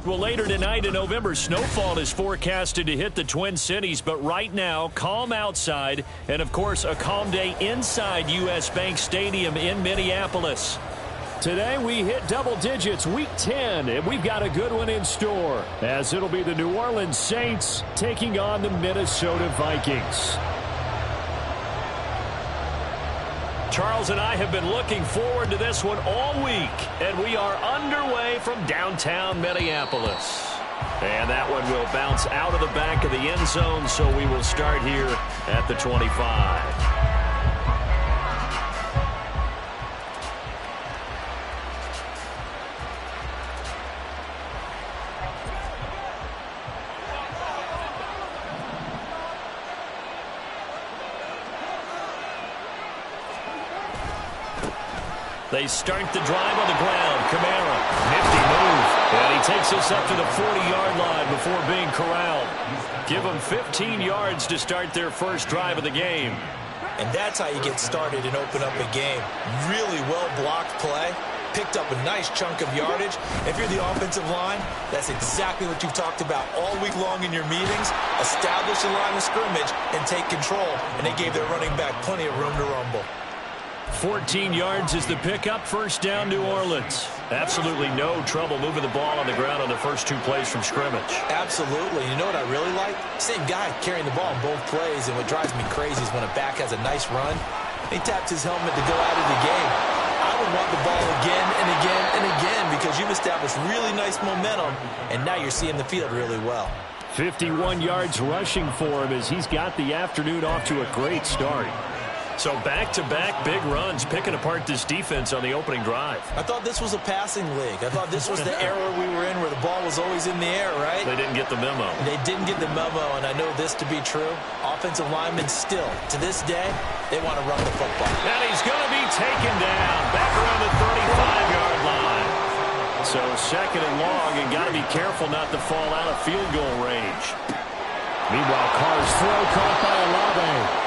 Well, later tonight, a November snowfall is forecasted to hit the Twin Cities, but right now, calm outside, and of course, a calm day inside U.S. Bank Stadium in Minneapolis. Today, we hit double digits, Week 10, and we've got a good one in store, as it'll be the New Orleans Saints taking on the Minnesota Vikings. Charles and I have been looking forward to this one all week, and we are underway from downtown Minneapolis. And that one will bounce out of the back of the end zone, so we will start here at the 25. They start the drive on the ground. Kamara, nifty move. And he takes us up to the 40-yard line before being corralled. Give them 15 yards to start their first drive of the game. And that's how you get started and open up a game. Really well-blocked play. Picked up a nice chunk of yardage. If you're the offensive line, that's exactly what you've talked about all week long in your meetings. Establish a line of scrimmage and take control. And they gave their running back plenty of room to rumble. 14 yards is the pickup. First down, New Orleans. Absolutely no trouble moving the ball on the ground on the first two plays from scrimmage. Absolutely. You know what I really like? Same guy carrying the ball in both plays, and what drives me crazy is when a back has a nice run, he taps his helmet to go out of the game. I would want the ball again and again and again because you've established really nice momentum, and now you're seeing the field really well. 51 yards rushing for him as he's got the afternoon off to a great start. So back-to-back big runs, picking apart this defense on the opening drive. I thought this was a passing league. I thought this was the era we were in where the ball was always in the air, right? They didn't get the memo. They didn't get the memo, and I know this to be true. Offensive linemen still, to this day, they want to run the football. And he's going to be taken down back around the 35-yard line. So second and long, and got to be careful not to fall out of field goal range. Meanwhile, Carr's throw caught by Olave.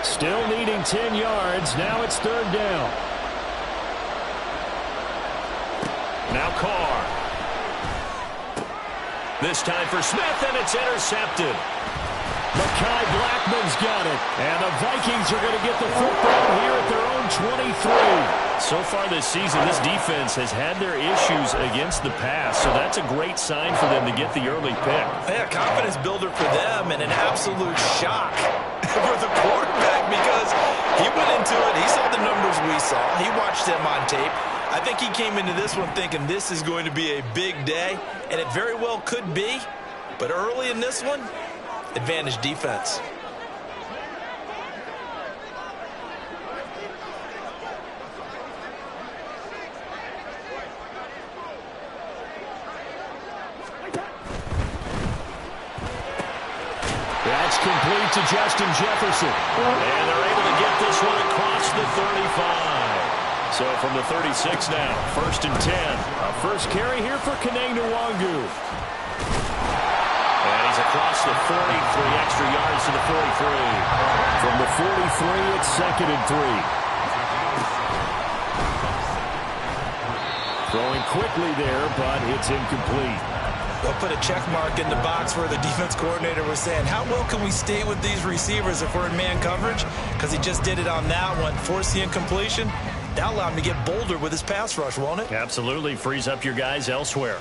Still needing 10 yards. Now it's third down. Now Carr. This time for Smith, and it's intercepted. Mekhi Blackmon's got it. And the Vikings are going to get the football here at their own 23. So far this season, this defense has had their issues against the pass, so that's a great sign for them to get the early pick. Yeah, confidence builder for them and an absolute shock for the quarterback because he went into it. He saw the numbers we saw. He watched them on tape. I think he came into this one thinking this is going to be a big day, and it very well could be. But early in this one, advantage defense. That's complete to Justin Jefferson. And they're able to get this one across the 35. So from the 36 now, first and 10. A first carry here for Kene Nwangu. And he's across the 43, extra yards to the 43. From the 43, it's second and 3. Throwing quickly there, but it's incomplete. They'll put a check mark in the box where the defense coordinator was saying, how well can we stay with these receivers if we're in man coverage? Because he just did it on that one, forced the incompletion. That'll allow him to get bolder with his pass rush, won't it? Absolutely. Frees up your guys elsewhere.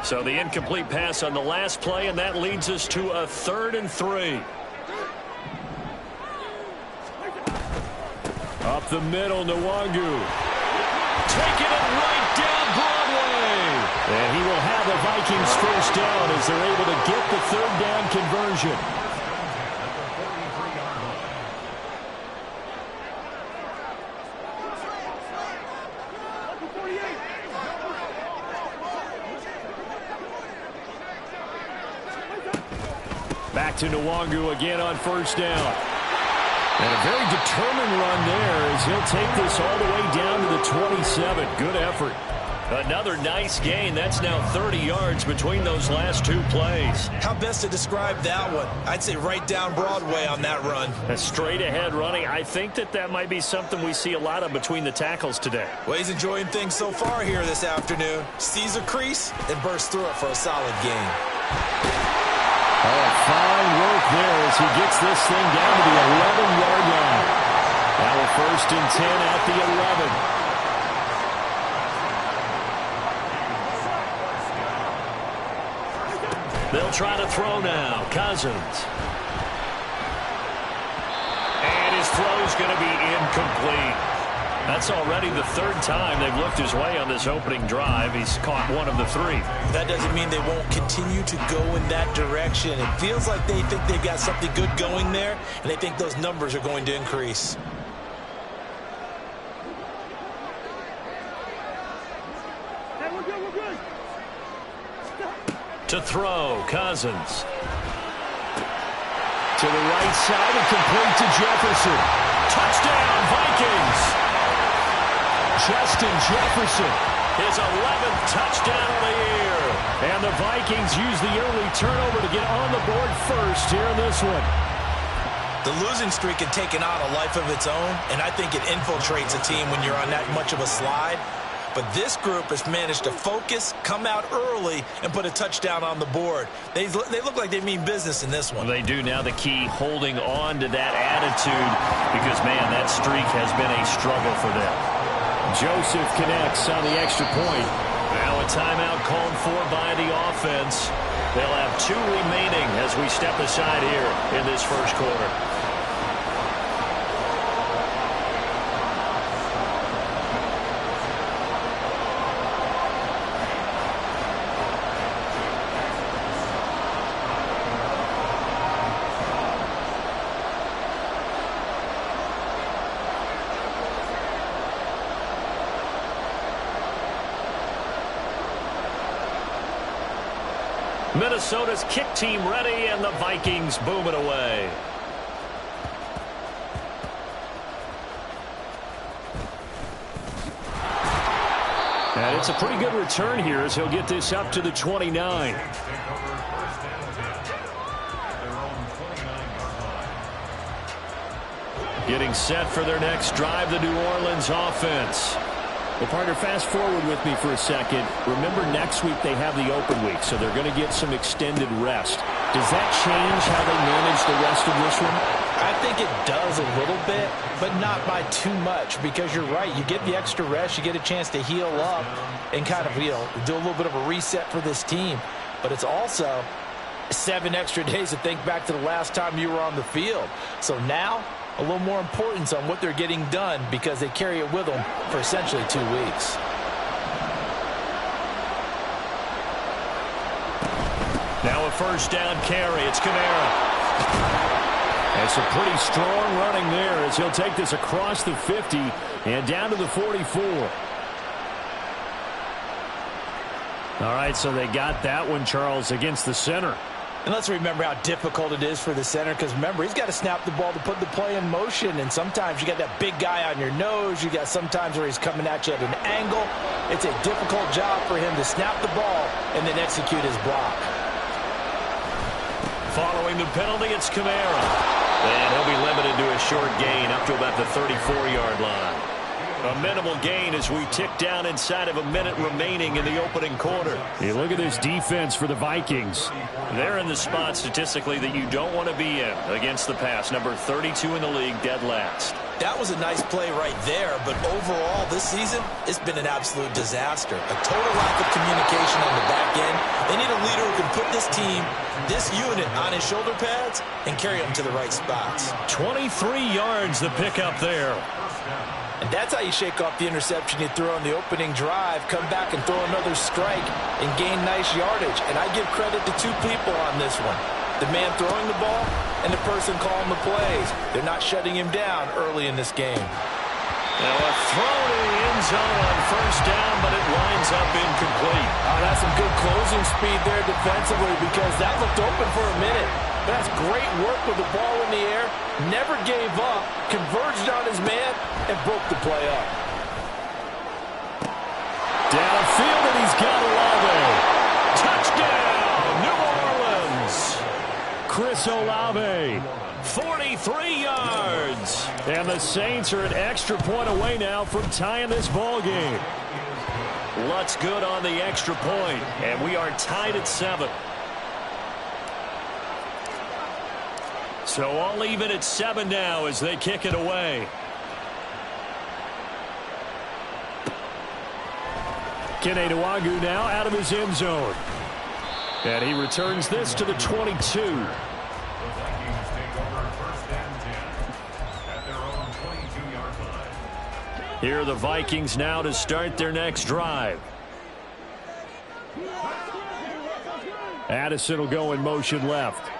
So the incomplete pass on the last play, and that leads us to a third and 3. Up the middle, Nwangu. Taking it right down Broadway. And he will have the Vikings first down as they're able to get the third down conversion. back to Nwangu again on first down. And a very determined run there as he'll take this all the way down to the 27. Good effort. Another nice gain. That's now 30 yards between those last two plays. How best to describe that one? I'd say right down Broadway on that run. A straight ahead running. I think that might be something we see a lot of between the tackles today. Well, he's enjoying things so far here this afternoon. Sees a crease and bursts through it for a solid gain. Oh, fine work there as he gets this thing down to the 11-yard line. Now a 1st and 10 at the 11. They'll try to throw now. Cousins. And his throw's going to be incomplete. That's already the 3rd time they've looked his way on this opening drive. He's caught one of the 3. That doesn't mean they won't continue to go in that direction. It feels like they think they've got something good going there, and they think those numbers are going to increase. To throw, Cousins. To the right side and complete to Jefferson. Touchdown, Vikings! Justin Jefferson, his 11th touchdown of the year. And the Vikings use the early turnover to get on the board first here in this one. The losing streak had taken on a life of its own, and I think it infiltrates a team when you're on that much of a slide. But this group has managed to focus, come out early, and put a touchdown on the board. They look like they mean business in this one. They do. Now the key, holding on to that attitude, because, man, that streak has been a struggle for them. Joseph connects on the extra point. Now a timeout called for by the offense. They'll have 2 remaining as we step aside here in this first quarter. Minnesota's kick team ready, and the Vikings boom it away. And it's a pretty good return here as he'll get this up to the 29. Getting set for their next drive, the New Orleans offense. Well, partner, fast forward with me for a second. Remember, next week they have the open week, so they're going to get some extended rest. Does that change how they manage the rest of this one? I think it does a little bit, but not by too much, because you're right. You get the extra rest, you get a chance to heal up and kind of, do a little bit of a reset for this team. But it's also 7 extra days to think back to the last time you were on the field. So now, a little more importance on what they're getting done because they carry it with them for essentially 2 weeks. Now a first down carry. It's Kamara. And some pretty strong running there as he'll take this across the 50 and down to the 44. All right, so they got that one, Charles, against the center. And let's remember how difficult it is for the center, because remember, he's got to snap the ball to put the play in motion, and sometimes you got that big guy on your nose. You got sometimes where he's coming at you at an angle. It's a difficult job for him to snap the ball and then execute his block. Following the penalty, it's Kamara. And he'll be limited to a short gain up to about the 34-yard line. A minimal gain as we tick down inside of a minute remaining in the opening quarter. Hey, look at this defense for the Vikings. They're in the spot statistically that you don't want to be in against the pass. Number 32 in the league, dead last. That was a nice play right there, but overall this season, it's been an absolute disaster. A total lack of communication on the back end. They need a leader who can put this team, this unit, on his shoulder pads and carry them to the right spots. 23 yards the pickup there. And that's how you shake off the interception you threw on the opening drive, come back and throw another strike and gain nice yardage. And I give credit to 2 people on this one. The man throwing the ball and the person calling the plays. They're not shutting him down early in this game. Now a throw to the end zone on first down, but it winds up incomplete. Oh, that's some good closing speed there defensively, because that looked open for a minute. That's great work with the ball in the air. Never gave up, converged on his man, and broke the play up. Downfield, and he's got Olave. Touchdown, New Orleans. Chris Olave, 43 yards. And the Saints are an extra point away now from tying this ball game. Lutz good on the extra point, and we are tied at 7. So all even at 7 now as they kick it away. Kene Nwangwu now out of his end zone. And he returns this to the 22. Here are the Vikings now to start their next drive. Addison will go in motion left.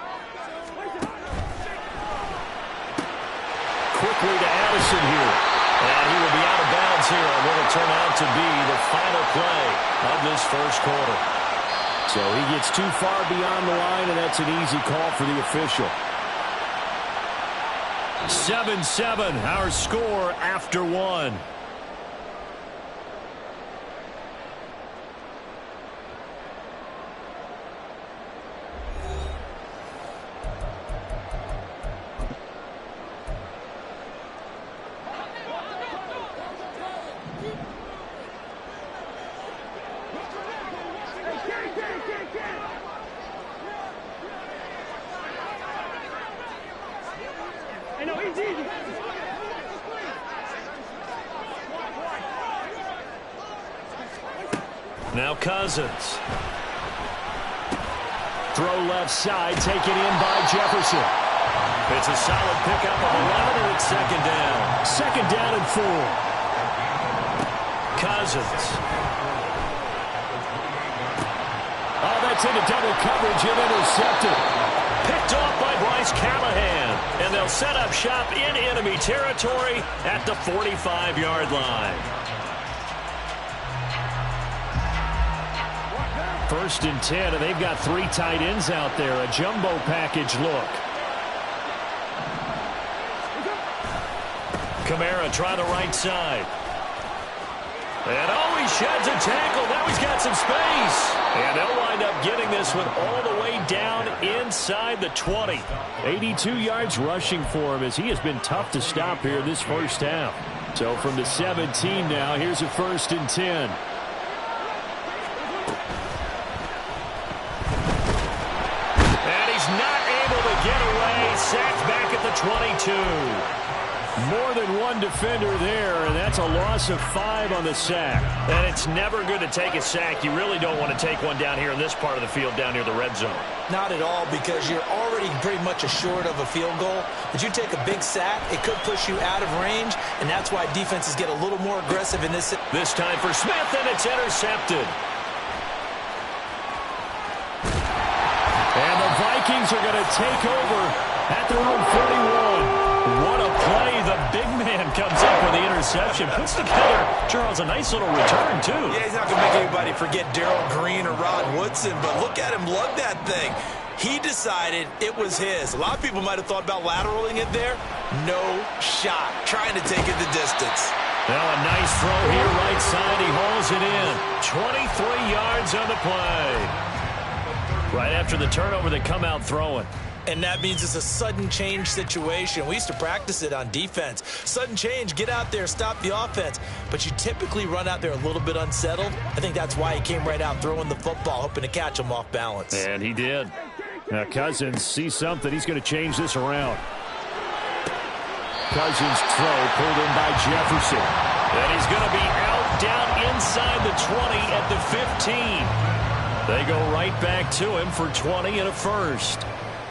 Quickly to Addison here. And he will be out of bounds here on what will turn out to be the final play of this first quarter. So he gets too far beyond the line, and that's an easy call for the official. 7-7, our score after 1. Now Cousins. Throw left side, taken in by Jefferson. It's a solid pickup of 11, and it's second down. Second down and 4. Cousins. Oh, that's into double coverage and intercepted. Picked off by Bryce Callahan. And they'll set up shop in enemy territory at the 45-yard line. First and 10, and they've got 3 tight ends out there. A jumbo package look. Kamara try the right side. And oh, he sheds a tackle. Now he's got some space. And they'll wind up getting this one all the way down inside the 20. 82 yards rushing for him as he has been tough to stop here this first half. So from the 17 now, here's a first and 10. Get away, sacked back at the 22. More than one defender there, and that's a loss of 5 on the sack. And it's never good to take a sack. You really don't want to take one down here in this part of the field, down near the red zone. Not at all, because you're already pretty much assured of a field goal. But you take a big sack, it could push you out of range, and that's why defenses get a little more aggressive in this. This time for Smith, and it's intercepted. And the Vikings are going to take over at their own 41. What a play. The big man comes up with the interception. Puts together, Charles, a nice little return, too. Yeah, he's not going to make anybody forget Darrell Green or Rod Woodson, but look at him lug that thing. He decided it was his. A lot of people might have thought about lateraling it there. No shot. Trying to take it the distance. Now a nice throw here right side. He hauls it in. 23 yards on the play. Right after the turnover, they come out throwing. And that means it's a sudden change situation. We used to practice it on defense. Sudden change, get out there, stop the offense. But you typically run out there a little bit unsettled. I think that's why he came right out throwing the football, hoping to catch him off balance. And he did. Now Cousins sees something. He's going to change this around. Cousins throw pulled in by Jefferson. And he's going to be out down inside the 20 at the 15. They go right back to him for 20 and a first.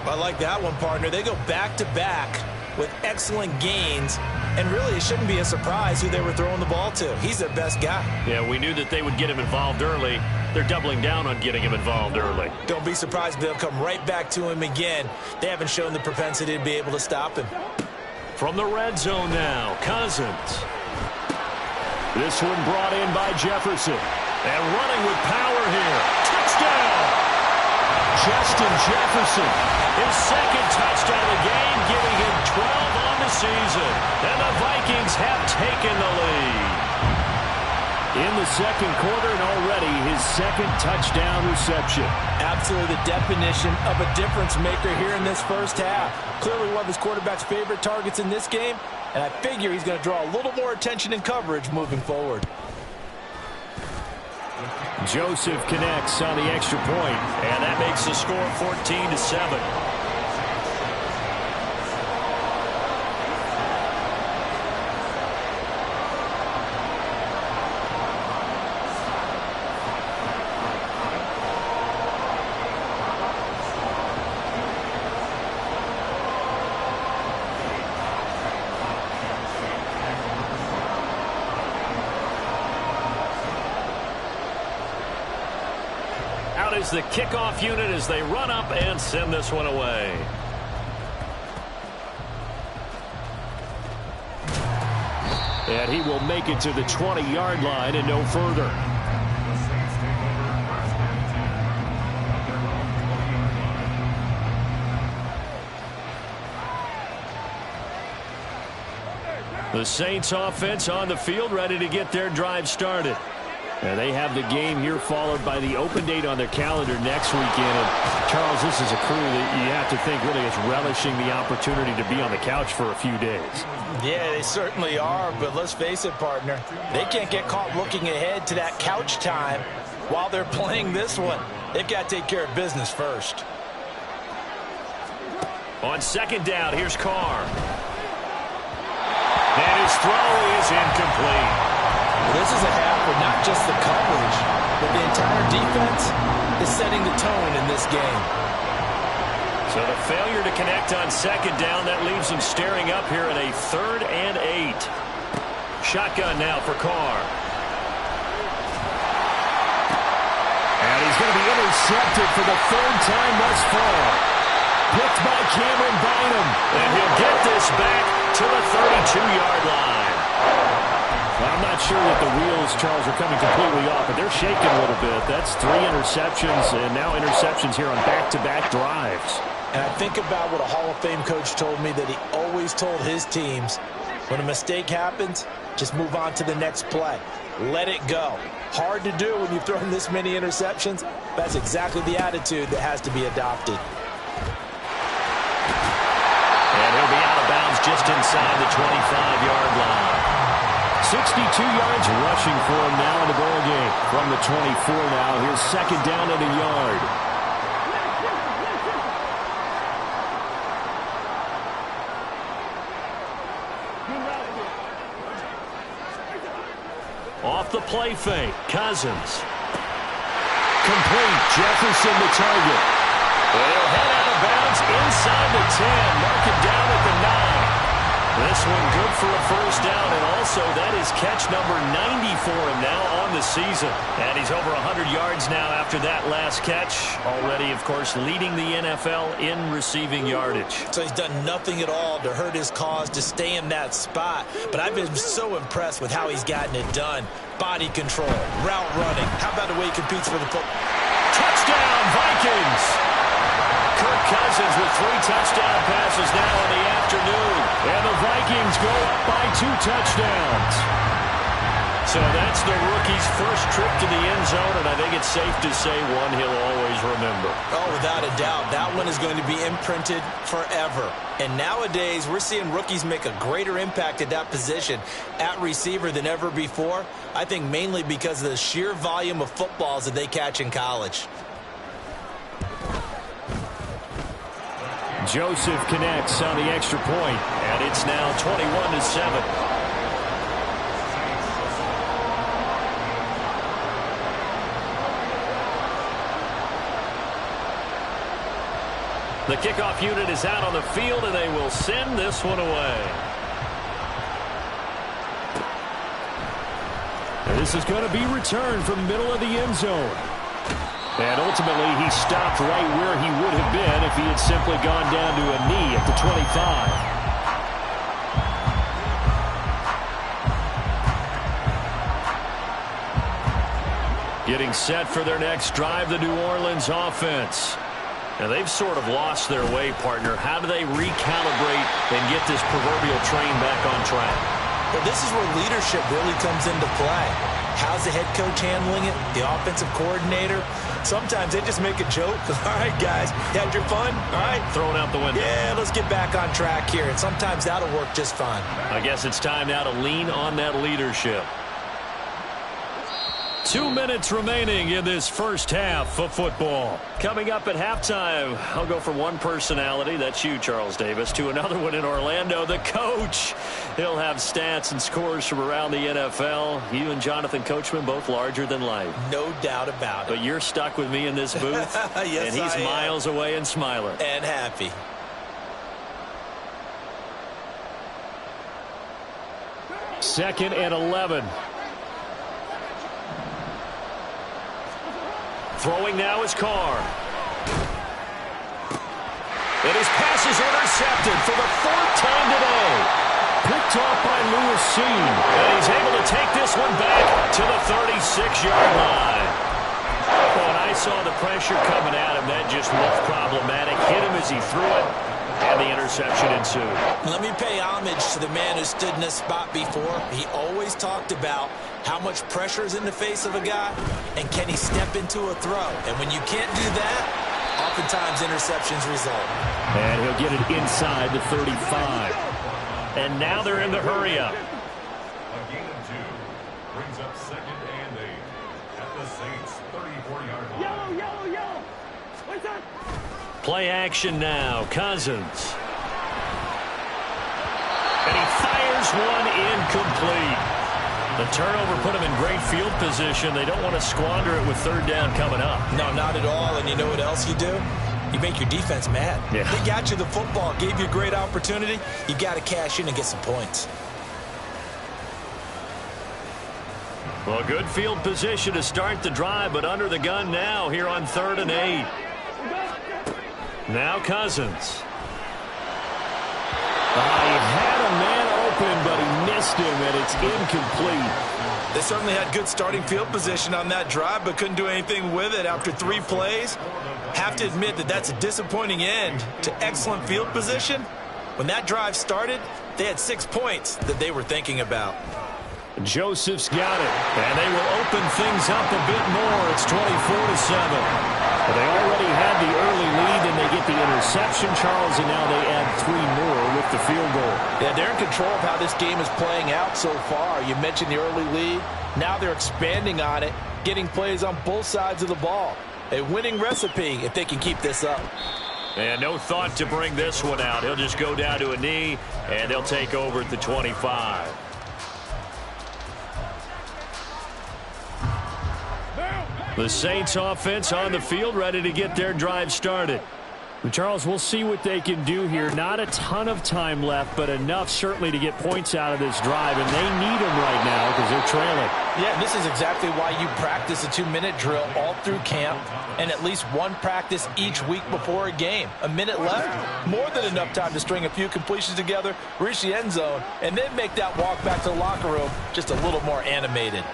I like that one, partner. They go back-to-back with excellent gains. And really, it shouldn't be a surprise who they were throwing the ball to. He's their best guy. Yeah, we knew that they would get him involved early. They're doubling down on getting him involved early. Don't be surprised if they'll come right back to him again. They haven't shown the propensity to be able to stop him. From the red zone now, Cousins. This one brought in by Jefferson. And running with power here. Touchdown! Justin Jefferson. His second touchdown of the game, giving him 12 on the season. And the Vikings have taken the lead. In the second quarter, and already his second touchdown reception. Absolutely the definition of a difference maker here in this first half. Clearly one of his quarterback's favorite targets in this game, and I figure he's going to draw a little more attention and coverage moving forward. Joseph connects on the extra point, and that makes the score 14-7. Is the kickoff unit as they run up and send this one away. And he will make it to the 20-yard line and no further. The Saints offense on the field, ready to get their drive started. And they have the game here followed by the open date on their calendar next weekend. And Charles, this is a crew that you have to think really is relishing the opportunity to be on the couch for a few days. Yeah, they certainly are, but let's face it, partner. They can't get caught looking ahead to that couch time while they're playing this one. They've got to take care of business first. On second down, here's Carr. And his throw is incomplete. This is a half where not just the coverage, but the entire defense is setting the tone in this game. So the failure to connect on second down, that leaves them staring up here in a 3rd and 8. Shotgun now for Carr. And he's going to be intercepted for the 3rd time thus far. Picked by Cameron Bynum. And he'll get this back to the 32-yard line. I'm not sure that the wheels, Charles, are coming completely off, but they're shaking a little bit. That's 3 interceptions, and now interceptions here on back-to-back drives. And I think about what a Hall of Fame coach told me, that he always told his teams, when a mistake happens, just move on to the next play. Let it go. Hard to do when you've thrown this many interceptions. That's exactly the attitude that has to be adopted. And he'll be out of bounds just inside the 25-yard line. 62 yards rushing for him now in the ball game. From the 24 now, here's second down and a yard. Off the play fake, Cousins. Complete, Jefferson the target. And he'll head out of bounds inside the 10, mark it down at the 9. This one good for a first down, and also that is catch number 90 for him now on the season. And he's over 100 yards now after that last catch. Already, of course, leading the NFL in receiving yardage. So he's done nothing at all to hurt his cause to stay in that spot. But I've been so impressed with how he's gotten it done. Body control, route running. How about the way he competes for the football? Touchdown, Vikings! Kirk Cousins with 3 touchdown passes now in the afternoon. And the Vikings go up by 2 touchdowns. So that's the rookie's first trip to the end zone, and I think it's safe to say one he'll always remember. Oh, without a doubt. That one is going to be imprinted forever. And nowadays, we're seeing rookies make a greater impact at that position at receiver than ever before. I think mainly because of the sheer volume of footballs that they catch in college. Joseph connects on the extra point, and it's now 21-7. The kickoff unit is out on the field, and they will send this one away. And this is going to be returned from the middle of the end zone. And ultimately, he stopped right where he would have been if he had simply gone down to a knee at the 25. Getting set for their next drive, the New Orleans offense. Now, they've sort of lost their way, partner. How do they recalibrate and get this proverbial train back on track? Well, this is where leadership really comes into play. How's the head coach handling it? The offensive coordinator? Sometimes they just make a joke. All right, guys, you had your fun? All right. Throw it out the window. Yeah, let's get back on track here. And sometimes that'll work just fine. I guess it's time now to lean on that leadership. 2 minutes remaining in this first half of football. Coming up at halftime, I'll go from one personality, that's you, Charles Davis, to another one in Orlando, the coach. He'll have stats and scores from around the NFL. You and Jonathan Coachman, both larger than life. No doubt about it. But you're stuck with me in this booth, yes, and he's I am. miles away and smiling. And happy. Second and 11. Throwing now is Carr. And his pass is intercepted for the 4th time today. Picked off by Lewis Cine. And he's able to take this one back to the 36-yard line. When I saw the pressure coming at him, that just looked problematic. Hit him as he threw it, and the interception ensued. Let me pay homage to the man who stood in this spot before. He always talked about how much pressure is in the face of a guy, and can he step into a throw? And when you can't do that, oftentimes interceptions result. And he'll get it inside the 35. And now they're in the hurry-up. A gain of 2 brings up 2nd and 8 at the Saints' 34-yard line. Yellow. What's up? Play action now. Cousins. And he fires one incomplete. The turnover put him in great field position. They don't want to squander it with 3rd down coming up. No, not at all. And you know what else you do? You make your defense mad. Yeah. They got you the football, gave you a great opportunity. You got to cash in and get some points. Well, good field position to start the drive, but under the gun now here on 3rd and 8. Now Cousins. He had a man open, but he missed him, and it's incomplete. They certainly had good starting field position on that drive, but couldn't do anything with it after 3 plays. Have to admit that that's a disappointing end to excellent field position. When that drive started, they had 6 points that they were thinking about. Joseph's got it, and they will open things up a bit more. It's 24-7. But they already had the early lead, and they get the interception, Charles, and now they add 3 more with the field goal. Yeah, they're in control of how this game is playing out so far. You mentioned the early lead. Now they're expanding on it, getting plays on both sides of the ball. A winning recipe if they can keep this up. And no thought to bring this one out. He'll just go down to a knee, and they'll take over at the 25. The Saints offense on the field, ready to get their drive started. Charles, we'll see what they can do here. Not a ton of time left, but enough certainly to get points out of this drive, and they need them right now because they're trailing. Yeah, this is exactly why you practice a 2-minute drill all through camp and at least one practice each week before a game. A minute left, more than enough time to string a few completions together, reach the end zone, and then make that walk back to the locker room just a little more animated.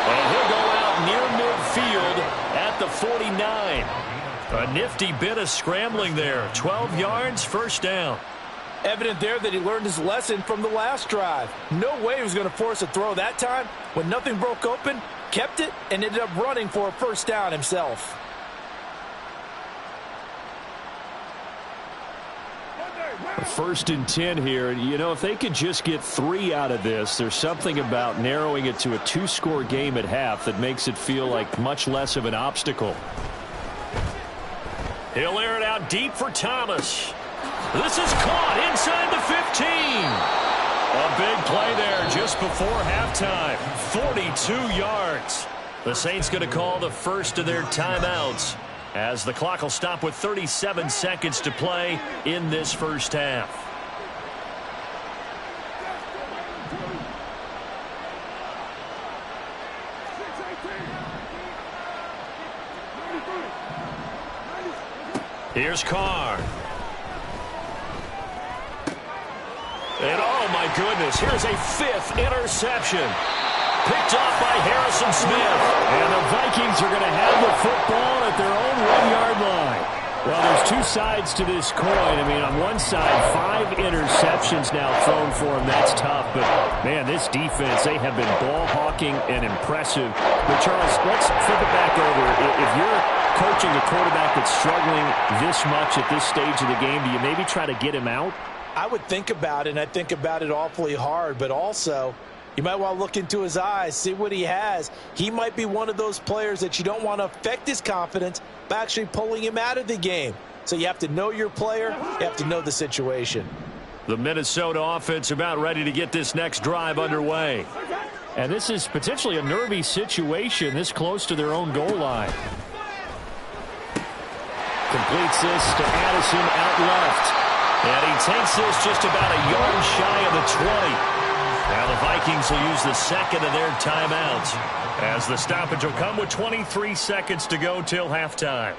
And he'll go out near midfield at the 49. A nifty bit of scrambling there. 12 yards, 1st down. Evident there that he learned his lesson from the last drive. No way he was going to force a throw that time. When nothing broke open, kept it, and ended up running for a 1st down himself. First and 10 here. You know, if they could just get 3 out of this, there's something about narrowing it to a 2-score game at half that makes it feel like much less of an obstacle. He'll air it out deep for Thomas. This is caught inside the 15. A big play there just before halftime. 42 yards. The Saints going to call the first of their timeouts, as the clock will stop with 37 seconds to play in this first half. Here's Carr. And oh my goodness, here's a 5th interception. Picked off by Harrison Smith. And the Vikings are going to have the football at their own 1-yard line. Well, there's two sides to this coin. I mean, on one side, 5 interceptions now thrown for him. That's tough. But, man, this defense, they have been ball hawking and impressive. But, Charles, let's flip it back over. If you're coaching a quarterback that's struggling this much at this stage of the game, do you maybe try to get him out? I would think about it, and I think about it awfully hard. But also, you might want to look into his eyes, see what he has. He might be one of those players that you don't want to affect his confidence by actually pulling him out of the game. So you have to know your player. You have to know the situation. The Minnesota offense about ready to get this next drive underway. And this is potentially a nervy situation this close to their own goal line. Completes this to Addison out left. And he takes this just about a yard shy of the 20. Now the Vikings will use the second of their timeouts, as the stoppage will come with 23 seconds to go till halftime.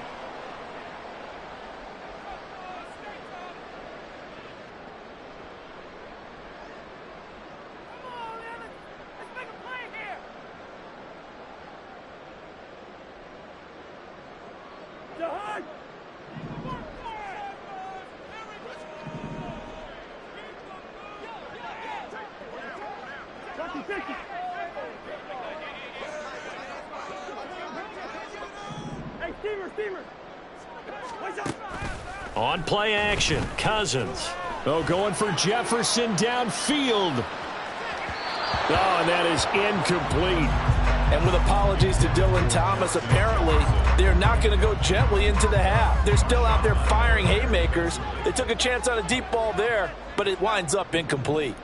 On play action, Cousins. Oh, going for Jefferson downfield. Oh, and that is incomplete. And with apologies to Dylan Thomas, apparently they're not going to go gently into the half. They're still out there firing haymakers. They took a chance on a deep ball there, but it winds up incomplete.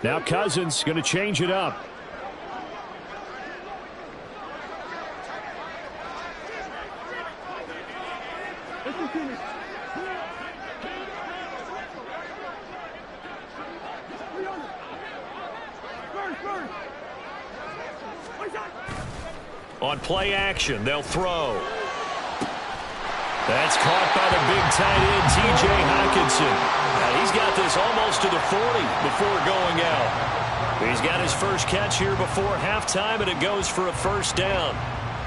Now Cousins going to change it up. On play action, they'll throw. That's caught by the big tight end, T.J. Hockenson. Now he's got this almost to the 40 before going out. He's got his first catch here before halftime, and it goes for a first down.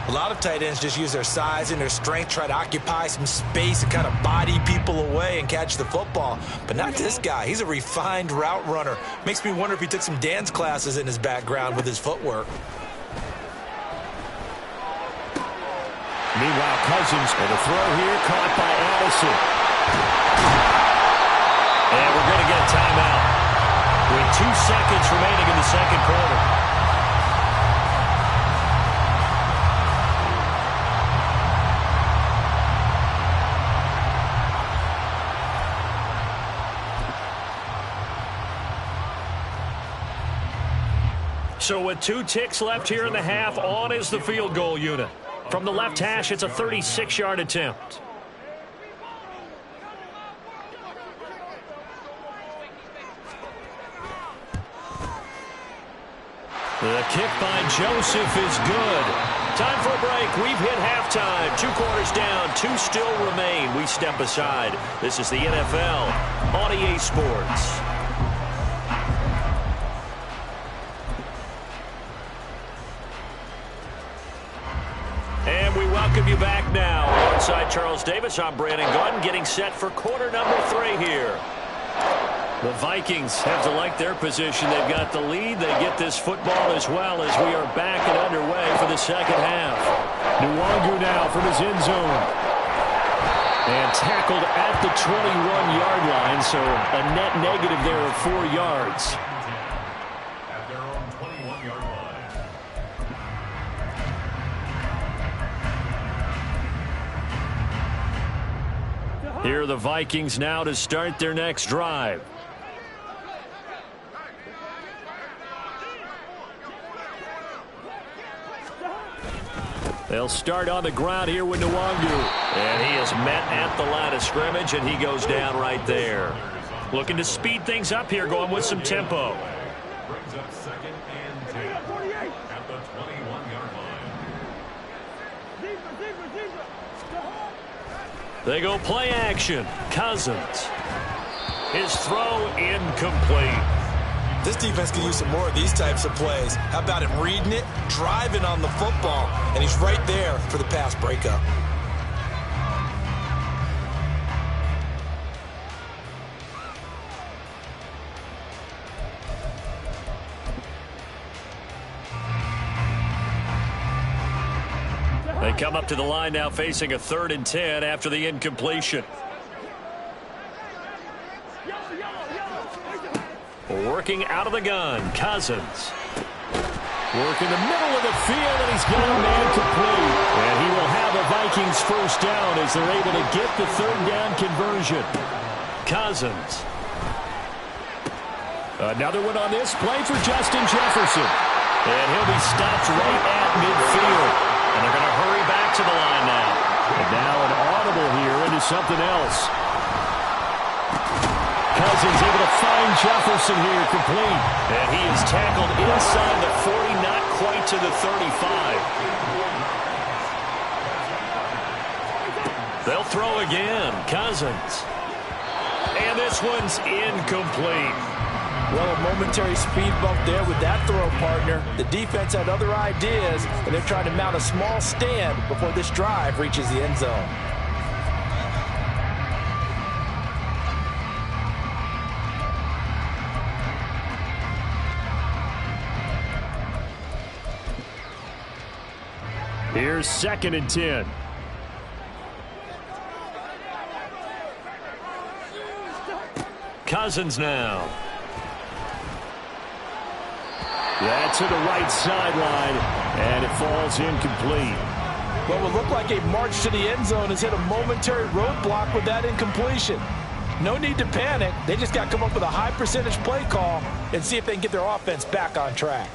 A lot of tight ends just use their size and their strength, try to occupy some space and kind of body people away and catch the football. But not this guy. He's a refined route runner. Makes me wonder if he took some dance classes in his background with his footwork. Meanwhile, Cousins with a throw here, caught by Addison. And we're going to get a timeout with 2 seconds remaining in the second quarter. So with 2 ticks left here in the half, on is the field goal unit. From the left hash, it's a 36-yard attempt. The kick by Joseph is good. Time for a break. We've hit halftime. 2 quarters down, 2 still remain. We step aside. This is the NFL on EA Sports. And we welcome you back now. Alongside Charles Davis, I'm Brandon Gaudin, getting set for quarter number 3 here. The Vikings have to like their position. They've got the lead. They get this football as well as we are back and underway for the second half. Nwangu now from his end zone. And tackled at the 21-yard line, so a net negative there of 4 yards. At their own 21-yard line. Here are the Vikings now to start their next drive. They'll start on the ground here with Nwangu. And he is met at the line of scrimmage, and he goes down right there. Looking to speed things up here, going with some tempo. Brings up 2nd and 10 at the 21-yard line. They go play action. Cousins. His throw incomplete. This defense can use some more of these types of plays. How about him reading it, driving on the football, and he's right there for the pass breakup. They come up to the line now facing a 3rd and 10 after the incompletion. Working out of the gun, Cousins. Work in the middle of the field, and he's got a man complete. And he will have a Vikings first down as they're able to get the 3rd down conversion. Cousins. Another one on this play for Justin Jefferson. And he'll be stopped right at midfield. And they're going to hurry back to the line now. And now an audible here into something else. Cousins able to find Jefferson here complete. And he is tackled inside the 40, not quite to the 35. They'll throw again. Cousins. And this one's incomplete. Well, a momentary speed bump there with that throw, partner. The defense had other ideas, and they're trying to mount a small stand before this drive reaches the end zone. Here's 2nd and 10. Cousins now. That's to the right sideline, and it falls incomplete. What would look like a march to the end zone has hit a momentary roadblock with that incompletion. No need to panic. They just got to come up with a high percentage play call and see if they can get their offense back on track.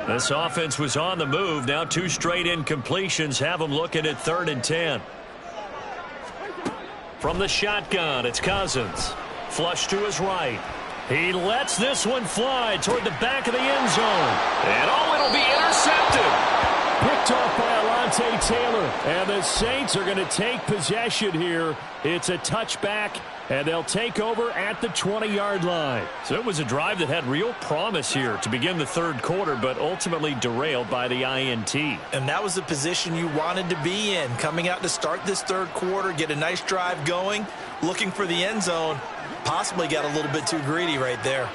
This offense was on the move. Now 2 straight incompletions have them looking at 3rd and 10. From the shotgun, it's Cousins. Flush to his right. He lets this one fly toward the back of the end zone. And it'll be intercepted. Picked off by Alontae Taylor. And the Saints are going to take possession here. It's a touchback, and they'll take over at the 20-yard line. So it was a drive that had real promise here to begin the 3rd quarter, but ultimately derailed by the INT. And that was the position you wanted to be in. Coming out to start this 3rd quarter, get a nice drive going, looking for the end zone. Possibly got a little bit too greedy right there.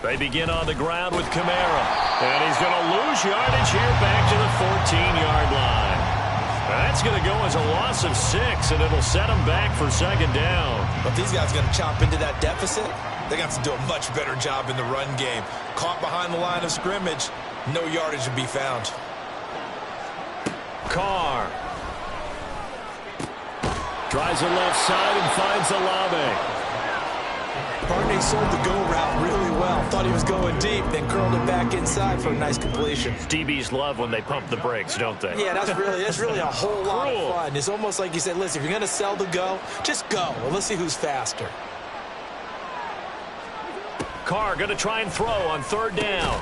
They begin on the ground with Kamara. And he's going to lose yardage here back to the 14-yard line. That's going to go as a loss of 6, and it'll set them back for 2nd down. But these guys are going to chop into that deficit. They got to do a much better job in the run game. Caught behind the line of scrimmage, no yardage to be found. Carr. Tries the left side and finds Olave. Barney sold the go route really well. Thought he was going deep, then curled it back inside for a nice completion. DBs love when they pump the brakes, don't they? Yeah, that's really a whole lot of fun. It's almost like you said, listen, if you're going to sell the go, just go. Well, let's see who's faster. Carr going to try and throw on 3rd down.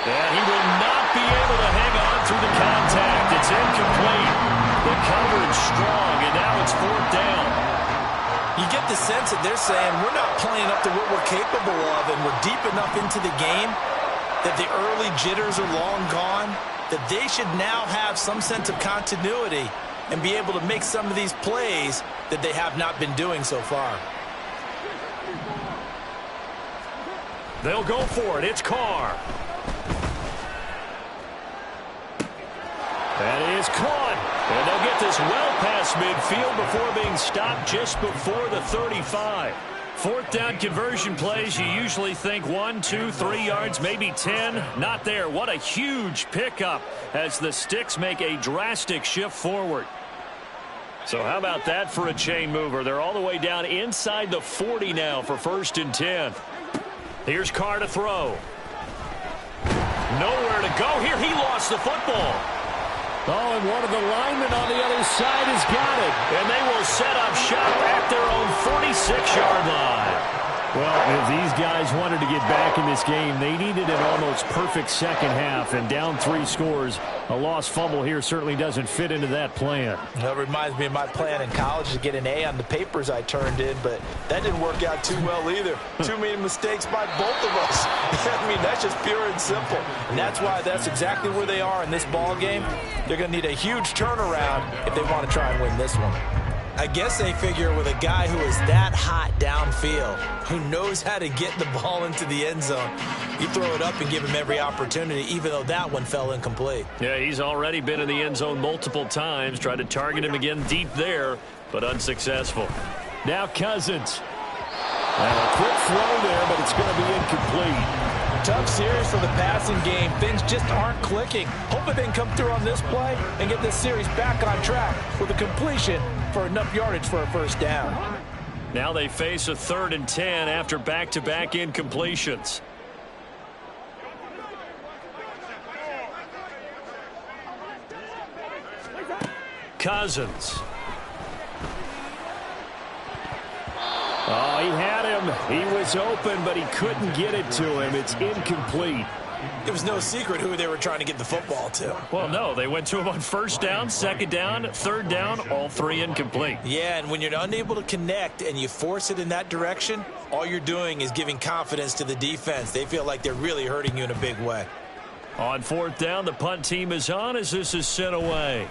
And he will not be able to hang on through the contact. It's incomplete. The coverage strong, and now it's 4th down. You get the sense that they're saying we're not playing up to what we're capable of, and we're deep enough into the game that the early jitters are long gone, that they should now have some sense of continuity and be able to make some of these plays that they have not been doing so far. They'll go for it. It's Carr. That is caught. And they'll get this well past midfield before being stopped just before the 35. 4th down conversion plays, you usually think 1, 2, 3 yards, maybe 10. Not there. What a huge pickup as the Sticks make a drastic shift forward. So how about that for a chain mover? They're all the way down inside the 40 now for 1st and 10. Here's Carr to throw. Nowhere to go here. He lost the football. Oh, and one of the linemen on the other side has got it. And they will set up shop at their own 46-yard line. Well, if these guys wanted to get back in this game, they needed an almost perfect second half, and down 3 scores. A lost fumble here certainly doesn't fit into that plan. That reminds me of my plan in college to get an A on the papers I turned in, but that didn't work out too well either. Too many mistakes by both of us. I mean, that's just pure and simple. And that's why that's exactly where they are in this ball game. They're going to need a huge turnaround if they want to try and win this one. I guess they figure with a guy who is that hot downfield, who knows how to get the ball into the end zone, you throw it up and give him every opportunity, even though that one fell incomplete. Yeah, he's already been in the end zone multiple times, tried to target him again deep there, but unsuccessful. Now Cousins. And a quick throw there, but it's going to be incomplete. Tough series for the passing game. Things just aren't clicking. Hoping they can come through on this play and get this series back on track with a completion for enough yardage for a first down. Now they face a 3rd and 10 after back-to-back incompletions. Cousins. Oh, he had him. He was open, but he couldn't get it to him. It's incomplete. It was no secret who they were trying to get the football to. Well, no, they went to him on 1st down, 2nd down, 3rd down, all 3 incomplete. Yeah, and when you're unable to connect and you force it in that direction, all you're doing is giving confidence to the defense. They feel like they're really hurting you in a big way. On 4th down, the punt team is on as this is sent away.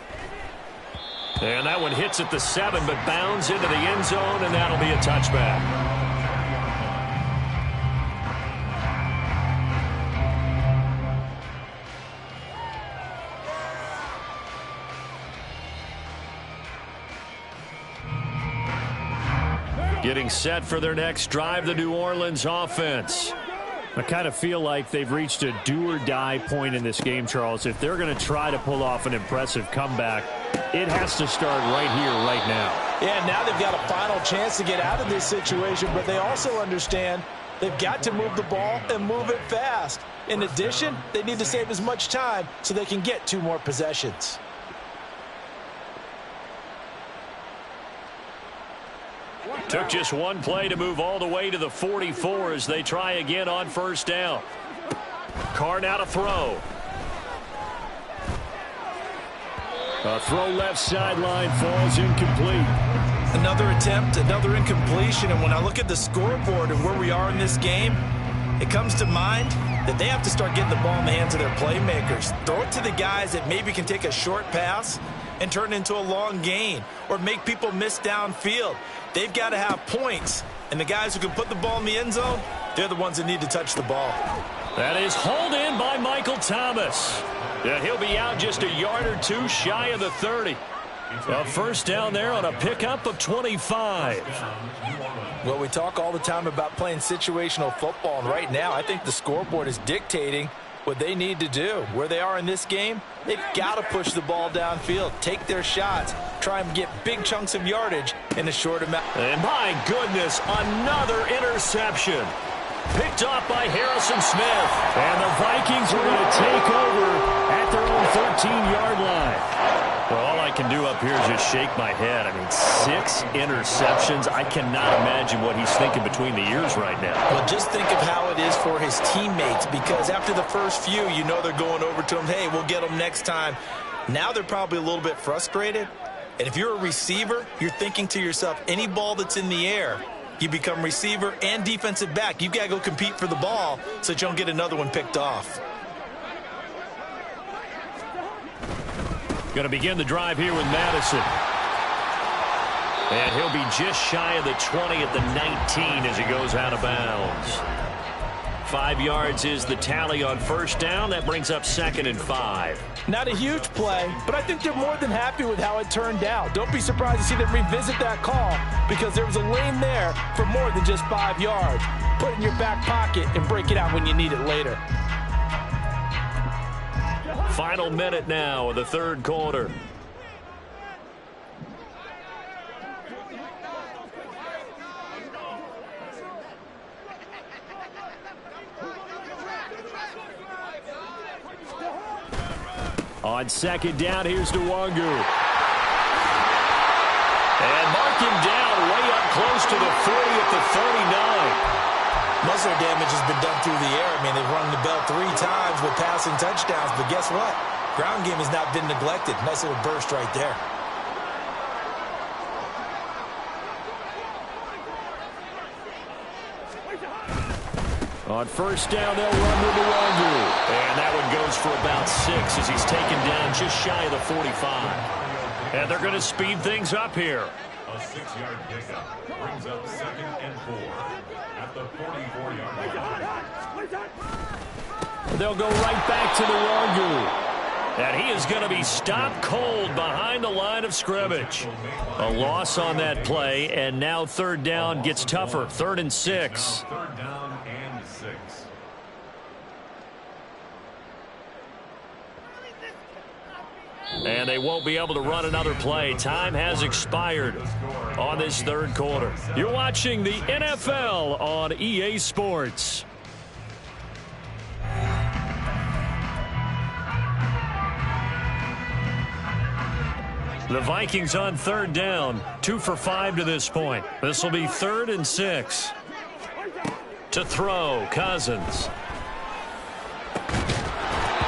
And that one hits at the 7, but bounds into the end zone, and that'll be a touchback. Getting set for their next drive, the New Orleans offense. I kind of feel like they've reached a do-or-die point in this game, Charles. If they're going to try to pull off an impressive comeback, it has to start right here, right now. Yeah, now they've got a final chance to get out of this situation, but they also understand they've got to move the ball and move it fast. In addition, they need to save as much time so they can get 2 more possessions. Took just one play to move all the way to the 44 as they try again on 1st down. Carr now to throw. A throw left sideline falls incomplete. Another attempt, another incompletion, and when I look at the scoreboard and where we are in this game, it comes to mind that they have to start getting the ball in the hands of their playmakers. Throw it to the guys that maybe can take a short pass and turn it into a long gain or make people miss downfield. They've got to have points, and the guys who can put the ball in the end zone, they're the ones that need to touch the ball. That is hauled in by Michael Thomas. Yeah, he'll be out just a yard or 2 shy of the 30. A 1st down there on a pickup of 25. Well, we talk all the time about playing situational football, and right now I think the scoreboard is dictating what they need to do. Where they are in this game, they've got to push the ball downfield, take their shots, try and get big chunks of yardage in a short amount. And my goodness, another interception. Picked off by Harrison Smith. And the Vikings are going to take over at their own 13-yard line. Well, all I can do up here is just shake my head. I mean, 6 interceptions. I cannot imagine what he's thinking between the ears right now. Well, just think of how it is for his teammates, because after the first few, you know they're going over to him, hey, we'll get them next time. Now they're probably a little bit frustrated. And if you're a receiver, you're thinking to yourself, any ball that's in the air, you become receiver and defensive back. You've got to go compete for the ball so that you don't get another one picked off. Going to begin the drive here with Madison. And he'll be just shy of the 20 at the 19 as he goes out of bounds. 5 yards is the tally on 1st down. That brings up 2nd and 5. Not a huge play, but I think they're more than happy with how it turned out. Don't be surprised to see them revisit that call, because there was a lane there for more than just 5 yards. Put it in your back pocket and break it out when you need it later. Final minute now of the 3rd quarter. On second down, here's Nwangu. And mark him down way up close to the 40 at the 39. Muscle damage has been done through the air. I mean, they've rung the bell 3 times with passing touchdowns, but guess what? Ground game has not been neglected. Nice little burst right there. On first down, they'll run with Nwangu. And that one goes for about 6 as he's taken down just shy of the 45. And they're going to speed things up here. A 6-yard pickup brings up 2nd and 4 at the 44-yard line. They'll go right back to Nwangu. And he is going to be stopped cold behind the line of scrimmage. A loss on that play, and now third down gets tougher. 3rd and 6. Third down and 6. And they won't be able to run another play. Time has expired on this third quarter. You're watching the NFL on EA Sports. The Vikings on third down, 2 for 5 to this point. This will be 3rd and 6. To throw, Cousins.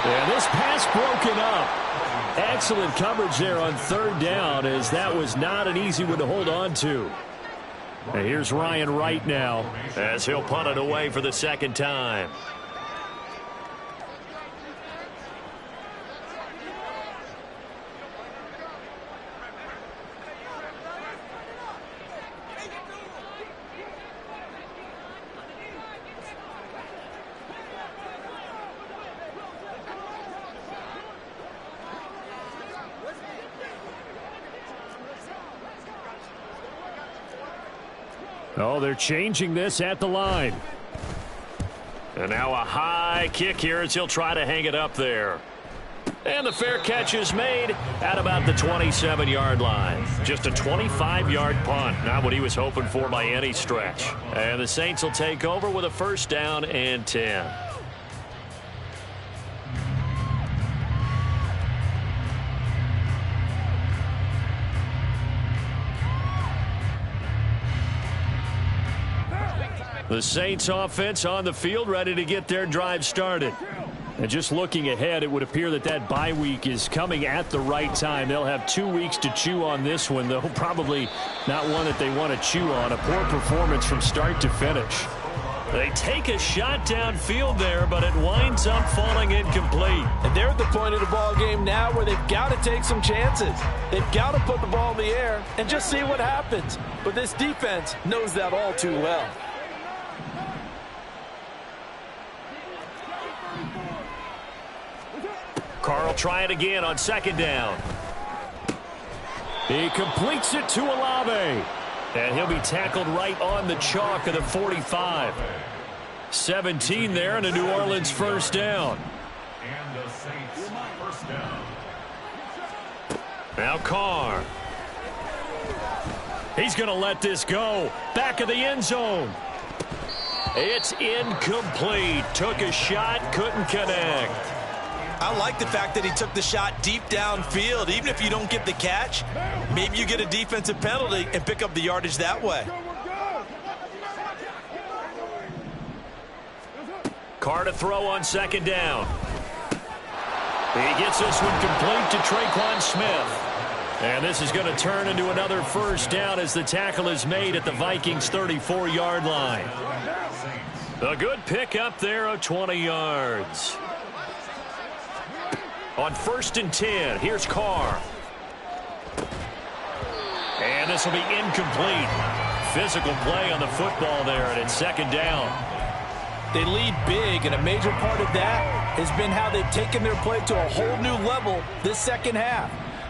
And this pass broken up. Excellent coverage there on third down, as that was not an easy one to hold on to. And here's Ryan Wright now, as he'll punt it away for the second time. Oh, they're changing this at the line. And now a high kick here as he'll try to hang it up there. And the fair catch is made at about the 27-yard line. Just a 25-yard punt. Not what he was hoping for by any stretch. And the Saints will take over with a 1st down and 10. The Saints offense on the field, ready to get their drive started. And just looking ahead, it would appear that that bye week is coming at the right time. They'll have 2 weeks to chew on this one, though probably not one that they want to chew on. A poor performance from start to finish. They take a shot downfield there, but it winds up falling incomplete. And they're at the point of the ball game now where they've got to take some chances. They've got to put the ball in the air and just see what happens. But this defense knows that all too well. Carl try it again on second down. He completes it to Olave. And he'll be tackled right on the chalk of the 45. 17 there and a New Orleans 1st down. And the Saints 1st down. Now Carr. He's going to let this go. Back of the end zone. It's incomplete. Took a shot, couldn't connect. I like the fact that he took the shot deep downfield. Even if you don't get the catch, maybe you get a defensive penalty and pick up the yardage that way. Carr to throw on second down. He gets this one complete to Tre'Quan Smith. And this is going to turn into another 1st down as the tackle is made at the Vikings 34-yard line. A good pick up there of 20 yards. On 1st and 10, here's Carr. And this will be incomplete. Physical play on the football there, and it's 2nd down. They lead big, and a major part of that has been how they've taken their play to a whole new level this second half.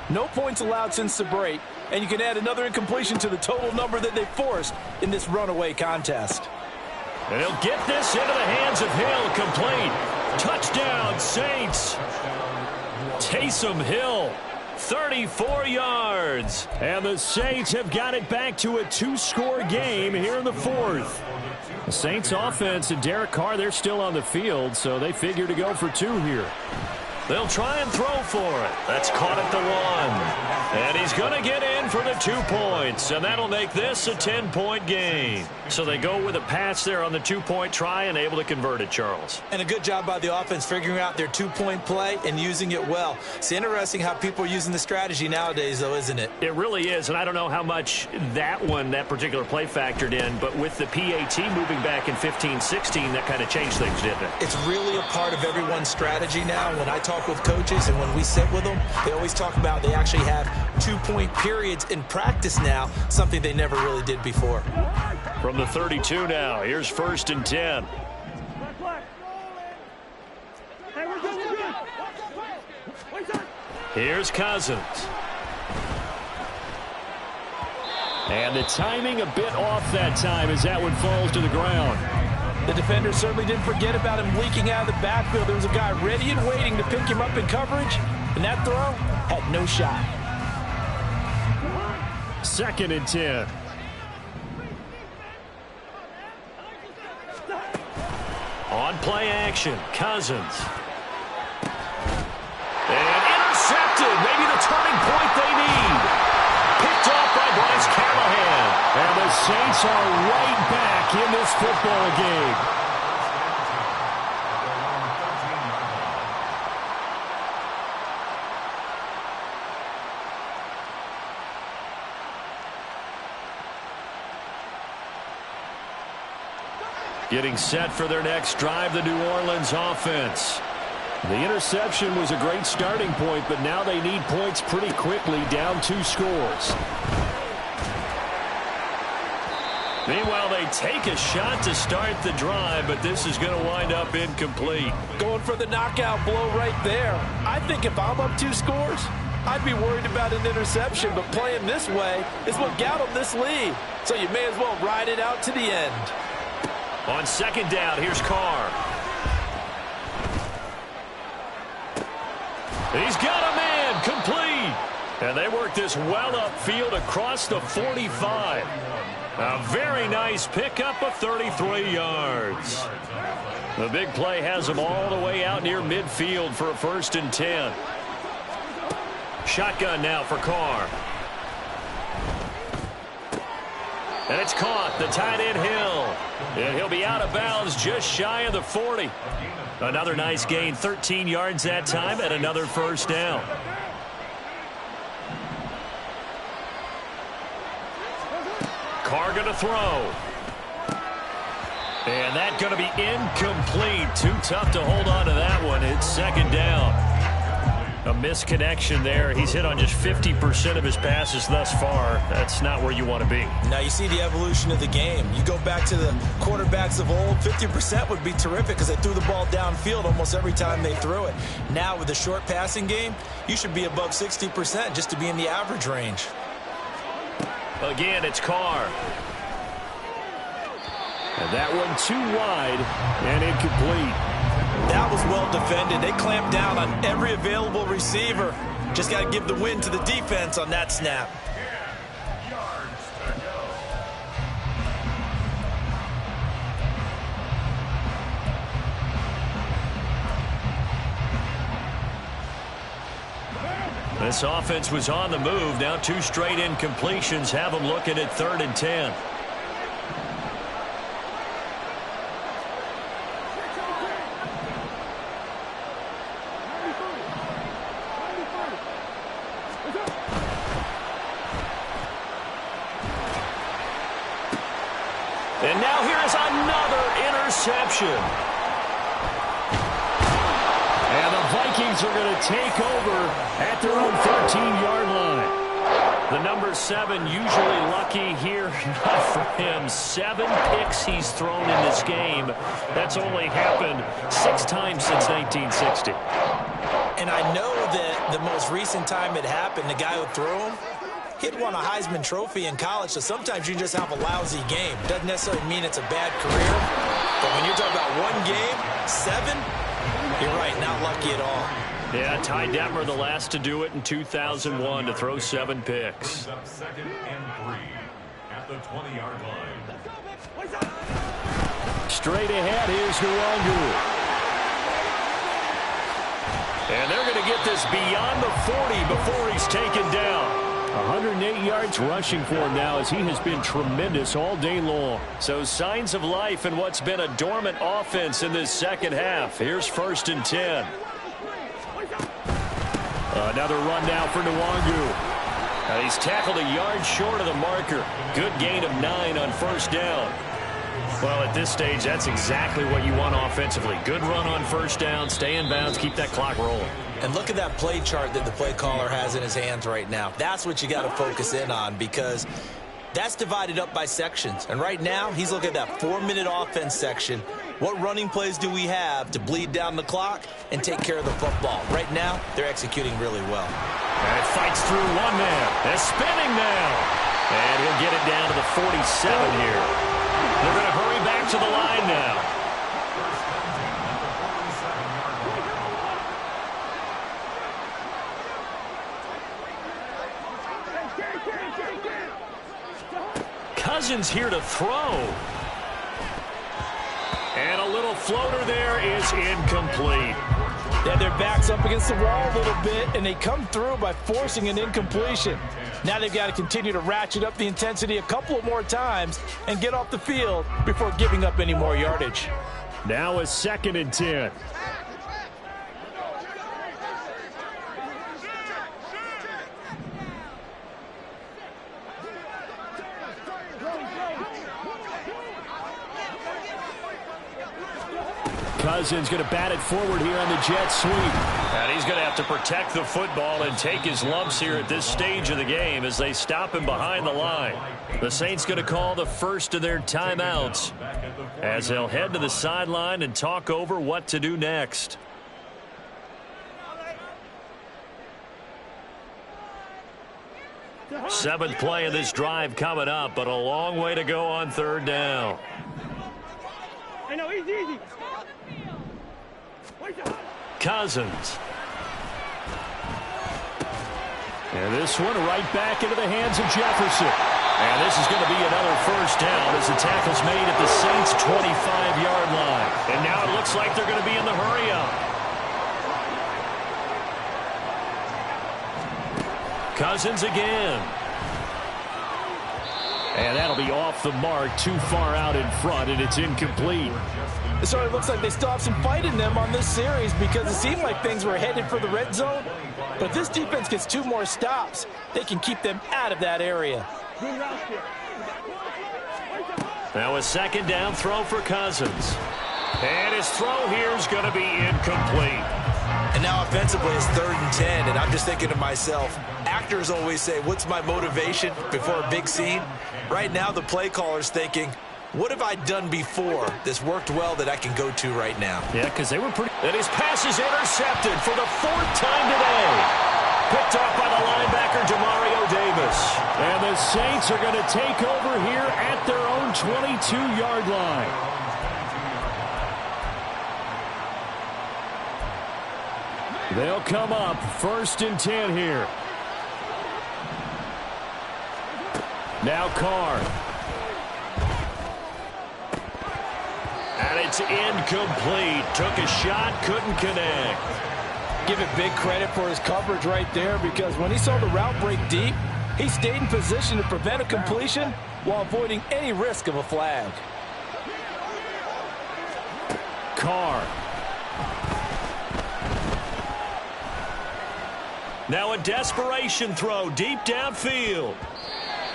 No points allowed since the break, and you can add another incompletion to the total number that they forced in this runaway contest. And he'll get this into the hands of Hill, complete. Touchdown, Saints. Taysom Hill, 34 yards. And the Saints have got it back to a 2-score game here in the 4th. The Saints offense and Derek Carr, they're still on the field, so they figure to go for 2 here. They'll try and throw for it. That's caught at the 1. And he's going to get in for the 2 points. And that'll make this a 10-point game. So they go with a pass there on the 2-point try and able to convert it, Charles. And a good job by the offense figuring out their 2-point play and using it well. It's interesting how people are using the strategy nowadays, though, isn't it? It really is. And I don't know how much that particular play factored in. But with the PAT moving back in 15-16, that kind of changed things, didn't it? It's really a part of everyone's strategy now. When I talk with coaches and when we sit with them, they always talk about they actually have 2-point periods in practice now, something they never really did before. From the 32 now, here's 1st and 10. Here's Cousins. And the timing a bit off that time as that one falls to the ground. The defender certainly didn't forget about him leaking out of the backfield. There was a guy ready and waiting to pick him up in coverage, and that throw had no shot. 2nd and 10. On play action, Cousins. And intercepted. Maybe the turning point they need. Picked off by Bryce Callahan. And the Saints are right back in this football game. Getting set for their next drive, the New Orleans offense. The interception was a great starting point, but now they need points pretty quickly, down 2 scores. Meanwhile, they take a shot to start the drive, but this is going to wind up incomplete. Going for the knockout blow right there. I think if I'm up 2 scores, I'd be worried about an interception, but playing this way is what got them this lead. So you may as well ride it out to the end. On 2nd down, here's Carr. He's got a man, complete. And they work this well upfield across the 45. A very nice pickup of 33 yards. The big play has them all the way out near midfield for a 1st and 10. Shotgun now for Carr. And it's caught, the tight end Hill. And he'll be out of bounds just shy of the 40. Another nice gain, 13 yards that time, and another 1st down. Carr going to throw. And that going to be incomplete. Too tough to hold on to that one. It's 2nd down. A misconnection there. He's hit on just 50% of his passes thus far. That's not where you want to be. Now you see the evolution of the game. You go back to the quarterbacks of old, 50% would be terrific because they threw the ball downfield almost every time they threw it. Now with the short passing game, you should be above 60% just to be in the average range. Again, it's Carr. And that one too wide and incomplete. That was well defended. They clamped down on every available receiver. Just got to give the win to the defense on that snap. This offense was on the move. Now 2 straight incompletions have them looking at 3rd and 10. And now here is another interception. And the Vikings are going to take over at their own 13-yard line. The number 7 usually lucky here. Not for him. 7 picks he's thrown in this game. That's only happened 6 times since 1960. And I know that the most recent time it happened, the guy who threw him, he'd won a Heisman Trophy in college, so sometimes you just have a lousy game. Doesn't necessarily mean it's a bad career, but when you're talking about 1 game, 7, you're right, not lucky at all. Yeah, Ty Detmer, the last to do it in 2001, to throw 7 picks. 2nd and 3 at the 20-yard line. Straight ahead, here's Nwangwu. And they're going to get this beyond the 40 before he's taken down. 108 yards rushing for him now as he has been tremendous all day long. So signs of life in what's been a dormant offense in this second half. Here's 1st and 10. Another run now for Nwangu. He's tackled a yard short of the marker. Good gain of 9 on 1st down. Well, at this stage, that's exactly what you want offensively. Good run on 1st down, stay in bounds, keep that clock rolling. And look at that play chart that the play caller has in his hands right now. That's what you got to focus in on because that's divided up by sections. And right now, he's looking at that 4-minute offense section. What running plays do we have to bleed down the clock and take care of the football? Right now, they're executing really well. And it fights through one man. They're spinning now. And he'll get it down to the 47 here. They're going to hurry back to the line now. Cousins here to throw. And a little floater there is incomplete. Yeah, their back's up against the wall a little bit, and they come through by forcing an incompletion. Now they've got to continue to ratchet up the intensity a couple of more times and get off the field before giving up any more yardage. Now a 2nd and 10. Cousins going to bat it forward here on the jet sweep. And he's going to have to protect the football and take his lumps here at this stage of the game as they stop him behind the line. The Saints going to call the first of their timeouts as they'll head to the sideline and talk over what to do next. Seventh play of this drive coming up, but a long way to go on 3rd down. I know, easy. Cousins. And this one right back into the hands of Jefferson. And this is going to be another 1st down as the tackle's made at the Saints' 25-yard line. And now it looks like they're going to be in the hurry-up. Cousins again. And that'll be off the mark, too far out in front, and it's incomplete. So it looks like they still have some fight in them on this series because it seemed like things were headed for the red zone. But this defense gets 2 more stops. They can keep them out of that area. Now a 2nd down throw for Cousins. And his throw here is going to be incomplete. And now offensively it's 3rd and 10, and I'm just thinking to myself, actors always say, what's my motivation before a big scene? Right now the play caller's thinking, what have I done before that's worked well that I can go to right now? Yeah, because they were pretty... And his pass is intercepted for the 4th time today. Picked off by the linebacker, Demario Davis. And the Saints are going to take over here at their own 22-yard line. They'll come up 1st and 10 here. Now Carr. And it's incomplete. Took a shot, couldn't connect. Give it big credit for his coverage right there because when he saw the route break deep, he stayed in position to prevent a completion while avoiding any risk of a flag. Carr. Now a desperation throw deep downfield.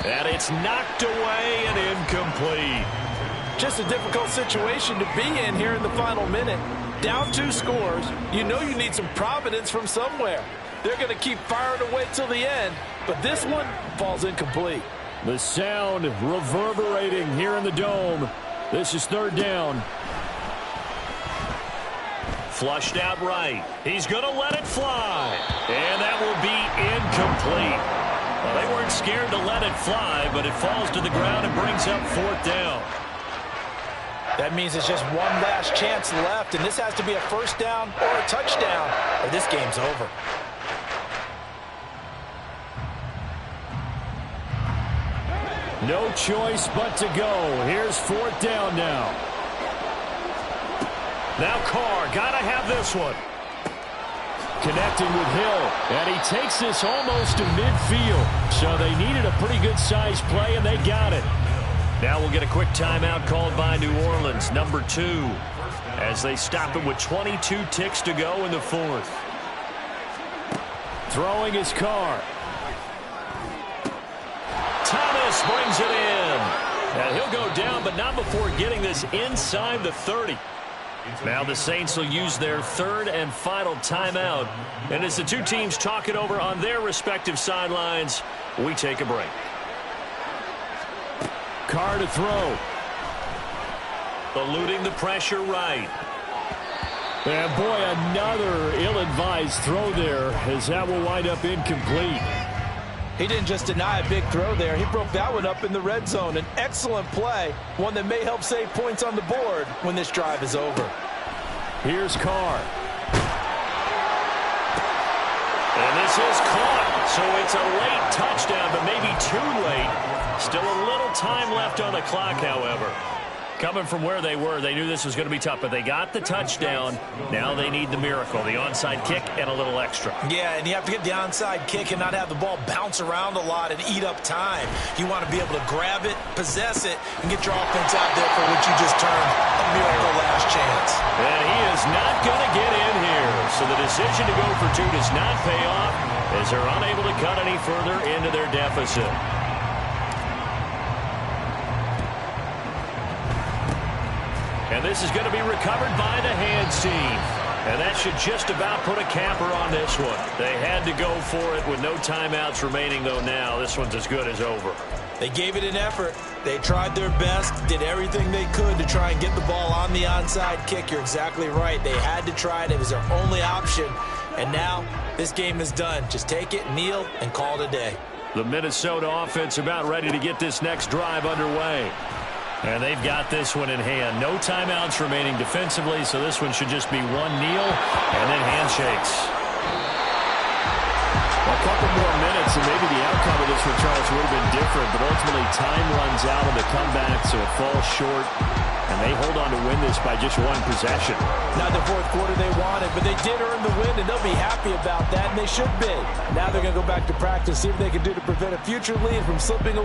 And it's knocked away and incomplete. Just a difficult situation to be in here in the final minute. Down 2 scores, you know you need some providence from somewhere. They're going to keep firing away till the end, but this one falls incomplete. The sound reverberating here in the dome. This is 3rd down. Flushed out right. He's going to let it fly. And that will be incomplete. Well, they weren't scared to let it fly, but it falls to the ground and brings up 4th down. That means it's just one last chance left, and this has to be a 1st down or a touchdown, or this game's over. No choice but to go. Here's 4th down now. Now Carr, gotta have this one. Connecting with Hill, and he takes this almost to midfield. So they needed a pretty good-sized play, and they got it. Now we'll get a quick timeout called by New Orleans, number 2, as they stop it with 22 ticks to go in the fourth. Throwing his Carr. Thomas brings it in. And he'll go down, but not before getting this inside the 30. Now the Saints will use their third and final timeout. And as the two teams talk it over on their respective sidelines, we take a break. Carr to throw. Eluding the pressure right. And boy, another ill-advised throw there, as that will wind up incomplete. He didn't just deny a big throw there. He broke that one up in the red zone. An excellent play, one that may help save points on the board when this drive is over. Here's Carr. And this is caught. So it's a late touchdown, but maybe too late. Still a little time left on the clock, however. Coming from where they were, they knew this was going to be tough, but they got the touchdown. Now they need the miracle, the onside kick and a little extra. Yeah, and you have to get the onside kick and not have the ball bounce around a lot and eat up time. You want to be able to grab it, possess it, and get your offense out there for what you just termed a miracle last chance. And he is not going to get in here. So the decision to go for 2 does not pay off as they're unable to cut any further into their deficit. And this is going to be recovered by the hands team. And that should just about put a capper on this one. They had to go for it with no timeouts remaining, though now this one's as good as over. They gave it an effort. They tried their best, did everything they could to try and get the ball on the onside kick. You're exactly right. They had to try it. It was their only option. And now this game is done. Just take it, kneel, and call it a day. The Minnesota offense about ready to get this next drive underway. And they've got this one in hand. No timeouts remaining defensively, so this one should just be one kneel and then handshakes. A couple more minutes, and maybe the outcome of this one, Charles, would have been different, but ultimately time runs out on the comeback, so it falls short, and they hold on to win this by just one possession. Not the fourth quarter they wanted, but they did earn the win, and they'll be happy about that, and they should be. Now they're going to go back to practice, see what they can do to prevent a future lead from slipping away.